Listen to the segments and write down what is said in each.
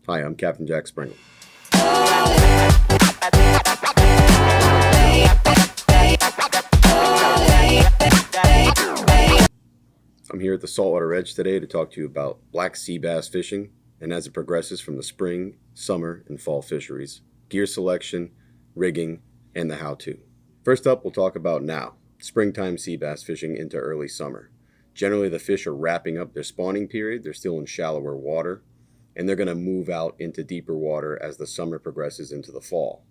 Hi, I'm Captain Jack Springle. I'm here at the Saltwater Edge today to talk to you about black sea bass fishing and as it progresses from the spring, summer, and fall fisheries, gear selection, rigging, and the how-to. First up, we'll talk about now, springtime sea bass fishing into early summer. Generally, the fish are wrapping up their spawning period. They're still in shallower water, and they're going to move out into deeper water as the summer progresses into the fall.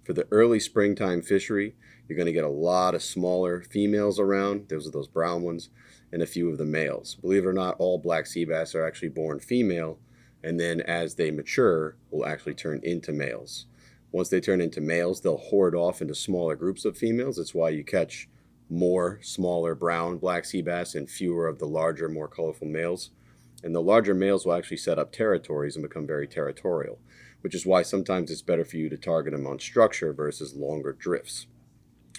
For the early springtime fishery, you're going to get a lot of smaller females around. Those are those brown ones, and a few of the males. Believe it or not, all black sea bass are actually born female, and then as they mature, will actually turn into males. Once they turn into males, they'll hoard off into smaller groups of females. That's why you catch more smaller brown black sea bass and fewer of the larger, more colorful males. And the larger males will actually set up territories and become very territorial, which is why sometimes it's better for you to target them on structure versus longer drifts.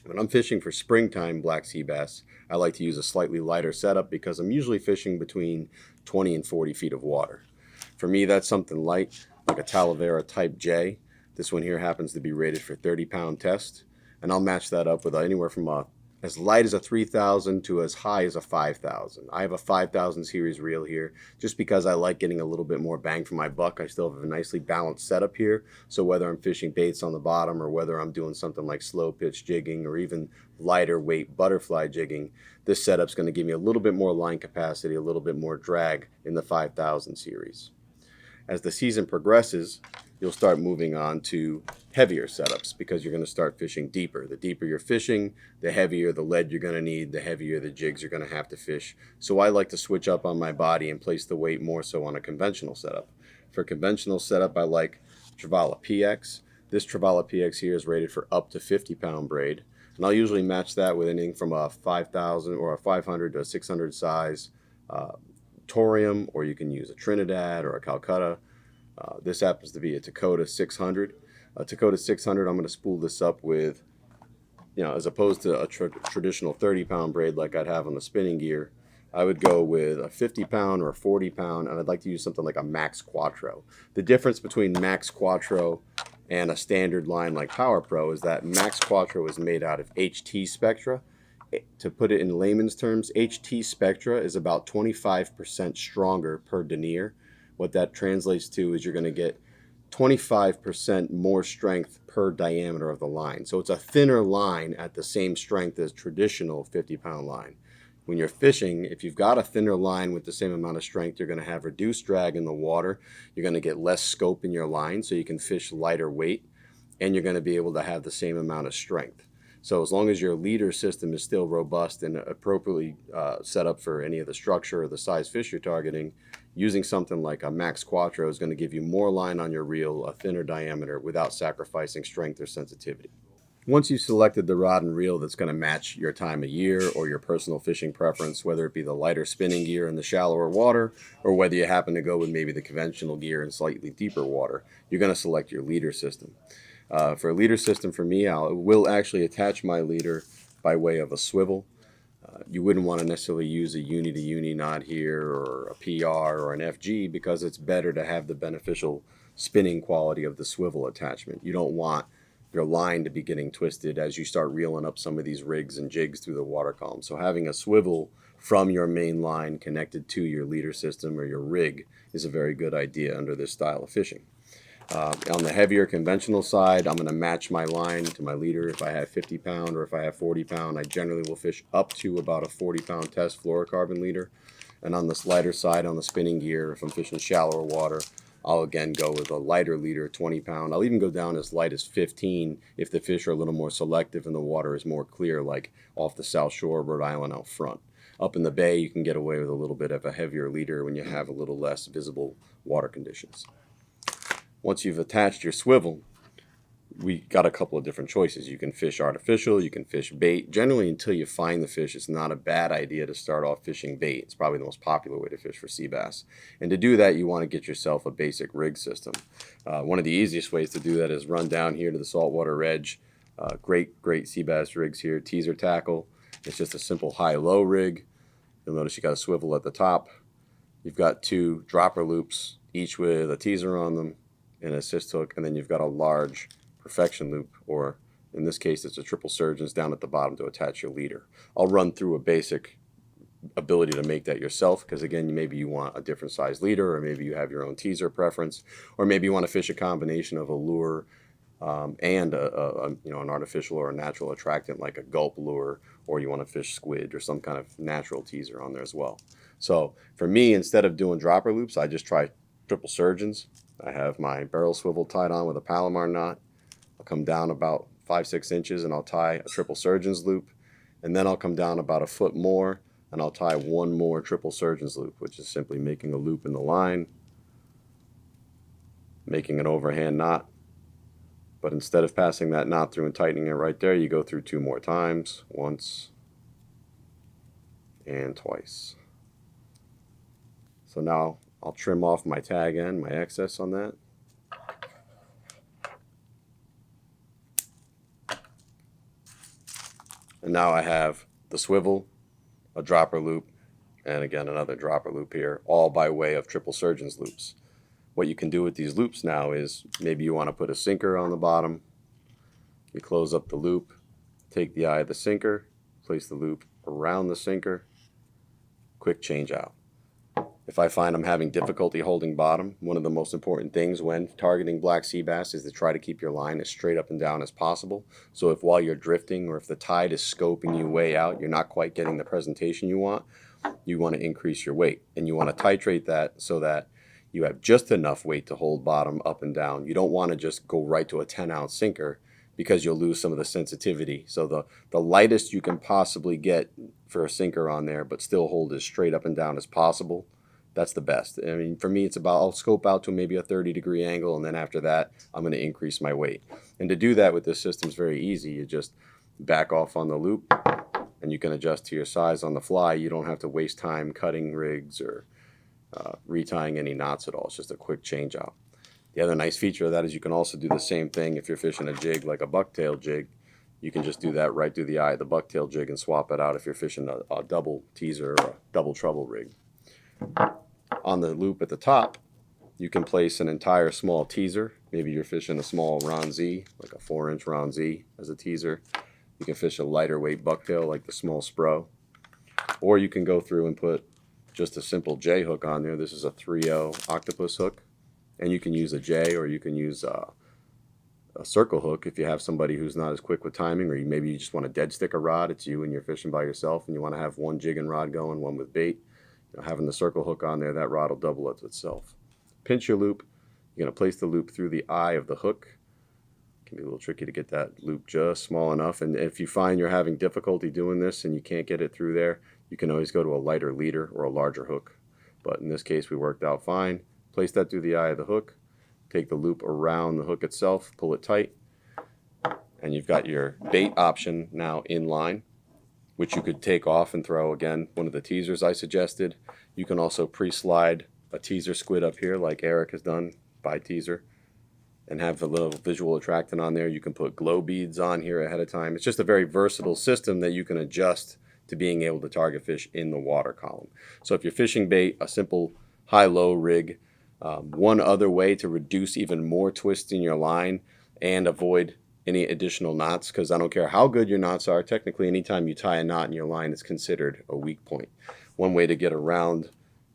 When I'm fishing for springtime black sea bass, I like to use a slightly lighter setup because I'm usually fishing between 20 and 40 feet of water. For me, that's something light, like a Talavera Type J. This one here happens to be rated for 30-pound test, and I'll match that up with anywhere from as light as a 3,000 to as high as a 5,000. I have a 5,000 series reel here just because I like getting a little bit more bang for my buck. I still have a nicely balanced setup here, so whether I'm fishing baits on the bottom or whether I'm doing something like slow pitch jigging or even lighter weight butterfly jigging, this setup's going to give me a little bit more line capacity, a little bit more drag in the 5,000 series. As the season progresses, you'll start moving on to heavier setups because you're going to start fishing deeper. The deeper you're fishing, the heavier the lead you're going to need, the heavier the jigs you're going to have to fish. So I like to switch up on my body and place the weight more so on a conventional setup. For conventional setup, I like Trevally PX. This Trevally PX here is rated for up to 50-pound braid. And I'll usually match that with anything from a 5,000 or a 500 to a 600 size Torium, or you can use a Trinidad or a Calcutta. This happens to be a Dakota 600. A Dakota 600, I'm going to spool this up with, as opposed to a traditional 30-pound braid like I'd have on the spinning gear, I would go with a 50-pound or a 40-pound, and I'd like to use something like a Max Quattro. The difference between Max Quattro and a standard line like Power Pro is that Max Quattro is made out of HT Spectra. To put it in layman's terms, HT Spectra is about 25% stronger per denier. What that translates to is you're going to get 25% more strength per diameter of the line. So it's a thinner line at the same strength as traditional 50-pound line. When you're fishing, if you've got a thinner line with the same amount of strength, you're going to have reduced drag in the water. You're going to get less scope in your line, so you can fish lighter weight, and you're going to be able to have the same amount of strength. So as long as your leader system is still robust and appropriately set up for any of the structure or the size fish you're targeting, using something like a Max Quattro is going to give you more line on your reel, a thinner diameter, without sacrificing strength or sensitivity. Once you've selected the rod and reel that's going to match your time of year or your personal fishing preference, whether it be the lighter spinning gear in the shallower water or whether you happen to go with maybe the conventional gear in slightly deeper water, you're going to select your leader system. For a leader system, for me, I will actually attach my leader by way of a swivel. You wouldn't want to necessarily use a uni-to-uni knot here or a PR or an FG because it's better to have the beneficial spinning quality of the swivel attachment. You don't want your line to be getting twisted as you start reeling up some of these rigs and jigs through the water column. So having a swivel from your main line connected to your leader system or your rig is a very good idea under this style of fishing. On the heavier conventional side, I'm going to match my line to my leader. If I have 50-pound or if I have 40-pound, I generally will fish up to about a 40-pound test fluorocarbon leader. And on the lighter side, on the spinning gear, if I'm fishing shallower water, I'll again go with a lighter leader, 20-pound. I'll even go down as light as 15 if the fish are a little more selective and the water is more clear, like off the South Shore of Rhode Island out front. Up in the bay, you can get away with a little bit of a heavier leader when you have a little less visible water conditions. Once you've attached your swivel, we got a couple of different choices. You can fish artificial, you can fish bait. Generally, until you find the fish, it's not a bad idea to start off fishing bait. It's probably the most popular way to fish for sea bass. And to do that, you want to get yourself a basic rig system. One of the easiest ways to do that is run down here to the Saltwater Edge. Great sea bass rigs here. Teaser tackle. It's just a simple high-low rig. You'll notice you got a swivel at the top. You've got 2 dropper loops, each with a teaser on them, an assist hook, and then you've got a large perfection loop, or in this case it's a triple surgeons down at the bottom to attach your leader. I'll run through a basic ability to make that yourself, because again, maybe you want a different size leader, or maybe you have your own teaser preference, or maybe you want to fish a combination of a lure and an artificial or a natural attractant like a gulp lure, or you want to fish squid or some kind of natural teaser on there as well. So for me, instead of doing dropper loops, I just try triple surgeons. I have my barrel swivel tied on with a Palomar knot. I'll come down about 5-6 inches and I'll tie a triple surgeons loop, and then I'll come down about a foot more and I'll tie one more triple surgeons loop, which is simply making a loop in the line, making an overhand knot. But instead of passing that knot through and tightening it right there, you go through 2 more times, once and twice. So now I'll trim off my tag end, my excess on that. And now I have the swivel, a dropper loop, and again another dropper loop here, all by way of triple surgeons loops. What you can do with these loops now is maybe you want to put a sinker on the bottom. You close up the loop, take the eye of the sinker, place the loop around the sinker, quick change out. If I find I'm having difficulty holding bottom, one of the most important things when targeting black sea bass is to try to keep your line as straight up and down as possible. So if while you're drifting or if the tide is scoping you way out, you're not quite getting the presentation you want to increase your weight. And you want to titrate that so that you have just enough weight to hold bottom up and down. You don't want to just go right to a 10-ounce sinker, because you'll lose some of the sensitivity. So the lightest you can possibly get for a sinker on there, but still hold as straight up and down as possible, that's the best. I mean, for me, it's about, I'll scope out to maybe a 30-degree angle, and then after that, I'm going to increase my weight. And to do that with this system is very easy. You just back off on the loop, and you can adjust to your size on the fly. You don't have to waste time cutting rigs or retying any knots at all. It's just a quick change out. The other nice feature of that is you can also do the same thing if you're fishing a jig like a bucktail jig. You can just do that right through the eye of the bucktail jig and swap it out if you're fishing a double teaser or a double treble rig. On the loop at the top, you can place an entire small teaser. Maybe you're fishing a small Ron-Z, like a 4-inch Ron-Z as a teaser. You can fish a lighter weight bucktail like the small Spro. Or you can go through and put just a simple J hook on there. This is a 3/0 octopus hook. And you can use a J, or you can use a circle hook if you have somebody who's not as quick with timing, or maybe you just want to dead stick a rod. It's you and you're fishing by yourself and you want to have one jig and rod going, one with bait. Having the circle hook on there, that rod will double as itself. Pinch your loop. You're going to place the loop through the eye of the hook. It can be a little tricky to get that loop just small enough. And if you find you're having difficulty doing this and you can't get it through there, you can always go to a lighter leader or a larger hook. But in this case, we worked out fine. Place that through the eye of the hook. Take the loop around the hook itself, pull it tight, and you've got your bait option now in line, which you could take off and throw, again, one of the teasers I suggested. You can also pre-slide a teaser squid up here like Eric has done by teaser and have a little visual attractant on there. You can put glow beads on here ahead of time. It's just a very versatile system that you can adjust to being able to target fish in the water column. So if you're fishing bait, a simple high-low rig. One other way to reduce even more twist in your line and avoid any additional knots, because I don't care how good your knots are, technically anytime you tie a knot in your line is considered a weak point. One way to get around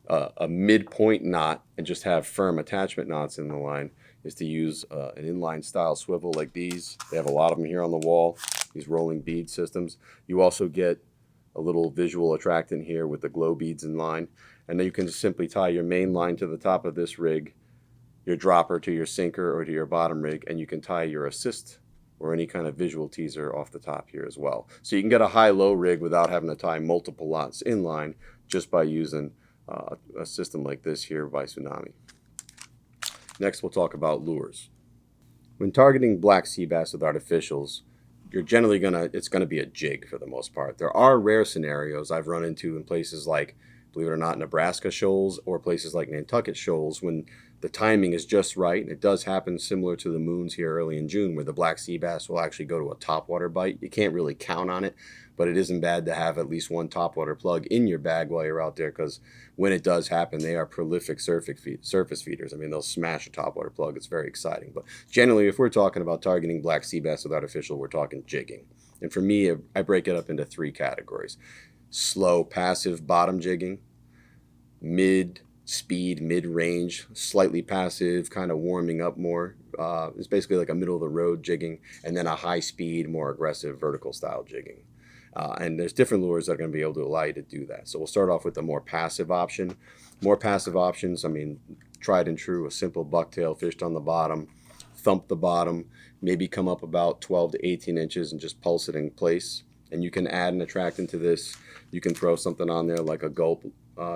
a midpoint knot and just have firm attachment knots in the line is to use an inline style swivel like these. They have a lot of them here on the wall, these rolling bead systems. You also get a little visual attractant here with the glow beads in line. And then you can just simply tie your main line to the top of this rig, your dropper to your sinker or to your bottom rig, and you can tie your assist or any kind of visual teaser off the top here as well. So you can get a high-low rig without having to tie multiple lots in line just by using a system like this here by Tsunami. Next, we'll talk about lures. When targeting black sea bass with artificials, you're generally it's gonna be a jig for the most part. There are rare scenarios I've run into in places like believe it or not, Nebraska shoals or places like Nantucket shoals, when the timing is just right, and it does happen similar to the moons here early in June, where the black sea bass will actually go to a topwater bite. You can't really count on it, but it isn't bad to have at least one topwater plug in your bag while you're out there, because when it does happen, they are prolific surface feeders. I mean, they'll smash a topwater plug. It's very exciting. But generally, if we're talking about targeting black sea bass with artificial, we're talking jigging. And for me, I break it up into 3 categories: slow, passive bottom jigging, mid-speed, mid-range, slightly passive, kind of warming up more. It's basically like a middle-of-the-road jigging, and then a high-speed, more aggressive vertical style jigging. And there's different lures that are going to be able to allow you to do that. So we'll start off with the more passive option. More passive options, I mean, tried and true, a simple bucktail fished on the bottom, thump the bottom, maybe come up about 12 to 18 inches and just pulse it in place. And you can add an attractant to this. You can throw something on there like a gulp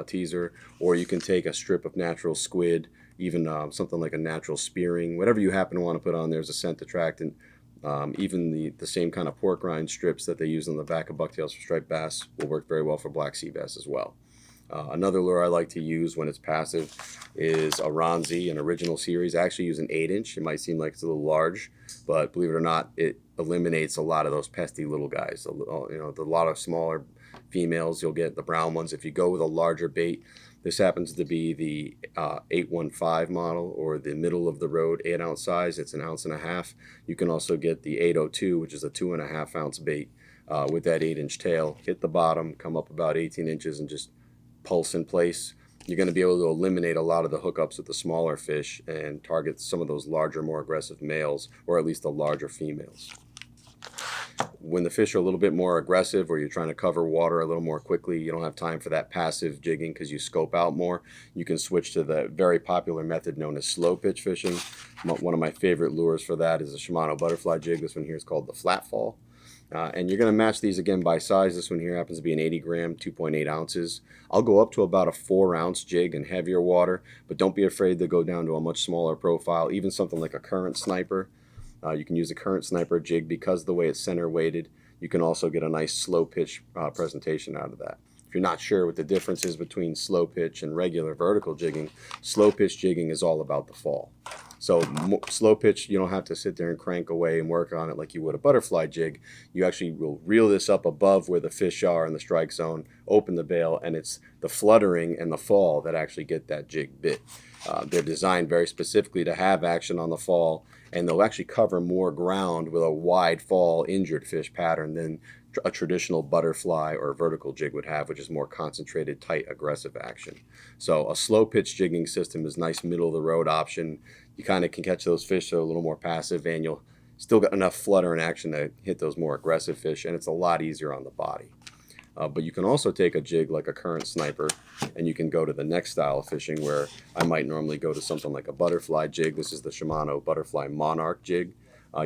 teaser, or you can take a strip of natural squid, even something like a natural spearing, whatever you happen to want to put on there as a scent attractant. Even the same kind of pork rind strips that they use on the back of bucktails for striped bass will work very well for black sea bass as well. Another lure I like to use when it's passive is a Ronzi, an original series. I actually use an 8-inch. It might seem like it's a little large, but believe it or not, it eliminates a lot of those pesky little guys. The lot of smaller females, you'll get the brown ones. If you go with a larger bait, this happens to be the 815 model, or the middle of the road 8-ounce size. It's 1.5 ounces. You can also get the 802, which is a 2.5-ounce bait with that 8-inch tail. Hit the bottom, come up about 18 inches, and just pulse in place. You're going to be able to eliminate a lot of the hookups with the smaller fish and target some of those larger, more aggressive males, or at least the larger females. When the fish are a little bit more aggressive, or you're trying to cover water a little more quickly, you don't have time for that passive jigging because you scope out more, you can switch to the very popular method known as slow pitch fishing. One of my favorite lures for that is the Shimano Butterfly Jig. This one here is called the Flat Fall. And you're going to match these again by size. This one here happens to be an 80 gram, 2.8 ounces. I'll go up to about a 4-ounce jig in heavier water, but don't be afraid to go down to a much smaller profile, even something like a current sniper. You can use a current sniper jig because of the way it's center weighted. You can also get a nice slow pitch presentation out of that. If you're not sure what the difference is between slow pitch and regular vertical jigging, slow pitch jigging is all about the fall. So slow pitch, you don't have to sit there and crank away and work on it like you would a butterfly jig. You actually will reel this up above where the fish are in the strike zone, open the bail, and it's the fluttering and the fall that actually get that jig bit. They're designed very specifically to have action on the fall, and they'll actually cover more ground with a wide fall injured fish pattern than a traditional butterfly or vertical jig would have, which is more concentrated, tight, aggressive action. So a slow pitch jigging system is a nice middle of the road option. You kind of can catch those fish that are a little more passive, and you'll still get enough flutter and action to hit those more aggressive fish, and it's a lot easier on the body. But you can also take a jig like a current sniper, and you can go to the next style of fishing, where I might normally go to something like a butterfly jig. This is the Shimano Butterfly Monarch jig.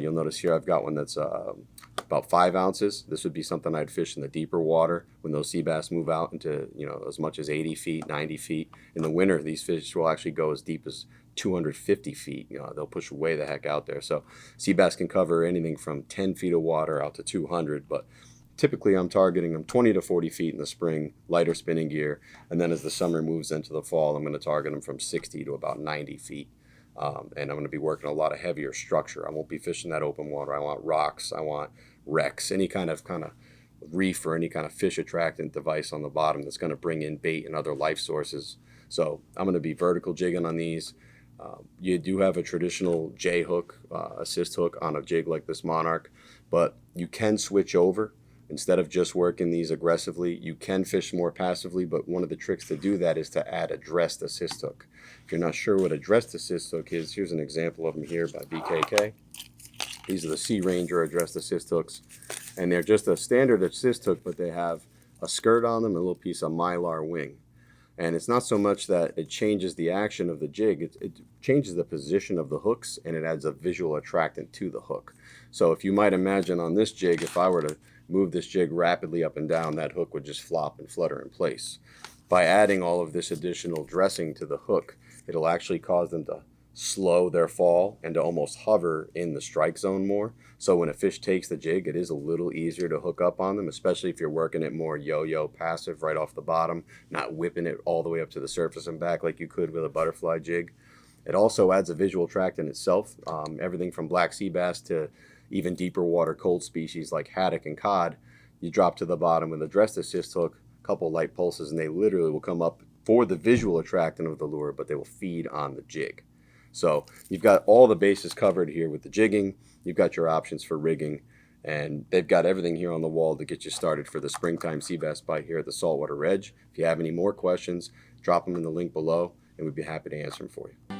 You'll notice here I've got one that's about 5 ounces. This would be something I'd fish in the deeper water when those sea bass move out into, as much as 80 feet, 90 feet. In the winter, these fish will actually go as deep as 250 feet. They'll push way the heck out there. So sea bass can cover anything from 10 feet of water out to 200, but typically I'm targeting them 20 to 40 feet in the spring, lighter spinning gear, and then as the summer moves into the fall, I'm going to target them from 60 to about 90 feet. And I'm going to be working a lot of heavier structure. I won't be fishing that open water. I want rocks, I want wrecks, any kind of reef or any kind of fish attractant device on the bottom that's going to bring in bait and other life sources. So I'm going to be vertical jigging on these. You do have a traditional J hook, assist hook on a jig like this Monarch, but you can switch over. Instead of just working these aggressively, you can fish more passively, but one of the tricks to do that is to add a dressed assist hook. If you're not sure what a dressed assist hook is, here's an example of them here by BKK. These are the Sea Ranger dressed assist hooks, and they're just a standard assist hook, but they have a skirt on them and a little piece of mylar wing. And it's not so much that it changes the action of the jig, it changes the position of the hooks, and it adds a visual attractant to the hook. So if you might imagine on this jig, if I were to move this jig rapidly up and down, that hook would just flop and flutter in place. By adding all of this additional dressing to the hook, it'll actually cause them to slow their fall and to almost hover in the strike zone more. So when a fish takes the jig, it is a little easier to hook up on them, especially if you're working it more yo-yo passive right off the bottom, not whipping it all the way up to the surface and back like you could with a butterfly jig. It also adds a visual attract in itself. Everything from black sea bass to even deeper water cold species like haddock and cod, you drop to the bottom with a dress assist hook, a couple light pulses, and they literally will come up for the visual attractant of the lure, but they will feed on the jig. So you've got all the bases covered here with the jigging. You've got your options for rigging, and they've got everything here on the wall to get you started for the springtime sea bass bite here at the Saltwater Edge. If you have any more questions, drop them in the link below, and we'd be happy to answer them for you.